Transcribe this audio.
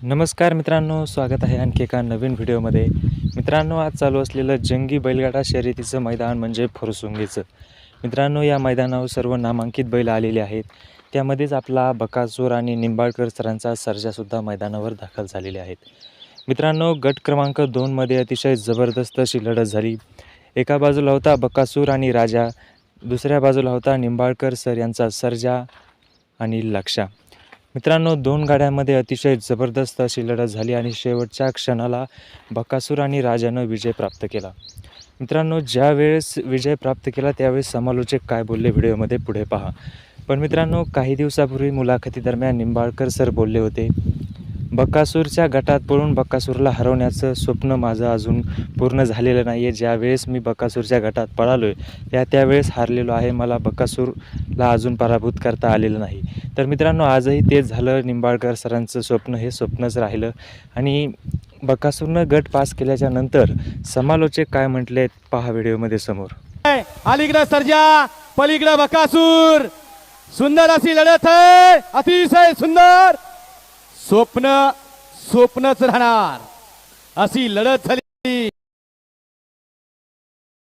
नमस्कार मित्रांनो, स्वागत आहे आणखी एका नवीन व्हिडिओमध्ये. मित्रांनो, आज चालू असलेलं जंगी बैलगाडा शर्यतीचं मैदान म्हणजे फुरसुंगीचं. मित्रांनो, या मैदानावर सर्व नामांकित बैल आलेले आहेत. त्यामध्येच आपला बकासूर आणि निंबाळकर सरांचा सर्जासुद्धा मैदानावर दाखल झालेले आहेत. मित्रांनो, गट क्रमांक 2मध्ये अतिशय जबरदस्त अशी लढत झाली. एका बाजूला होता बकासूर आणि राजा, दुसऱ्या बाजूला होता निंबाळकर सर यांचा सर्जा आणि लक्षा. मित्रांनो, दोन गाड्यांमध्ये अतिशय जबरदस्त अशी लढत झाली आणि शेवटच्या क्षणाला बकासूर आणि राजानं विजय प्राप्त केला. मित्रांनो, ज्या वेळेस विजय प्राप्त केला त्यावेळेस समालोचक काय बोलले व्हिडिओमध्ये पुढे पहा. पण मित्रांनो, काही दिवसापूर्वी मुलाखतीदरम्यान निंबाळकर सर बोलले होते, बकासूरच्या गटात पळून बकासूरला हरवण्याचं स्वप्न माझं अजून पूर्ण झालेलं नाही आहे. ज्यावेळेस मी बकासूरच्या गटात पळालो आहे त्यावेळेस हारलेलो आहे. मला बकासूरला अजून पराभूत करता आलेलं नाही. तर मित्रांनो, आजही तेच झालं. निंबाळकर सरांचं स्वप्न हे स्वप्नच राहिलं आणि बकासूरनं गट पास केल्याच्या नंतर समालोचक काय म्हटले पहा व्हिडिओमध्ये समोर. अलीकडे सर्जा, पलीकडे बकासूर. सुंदर अशी लढत आहे, अतिशय सुंदर. स्वप्नच राहणार अशी लढत झाली.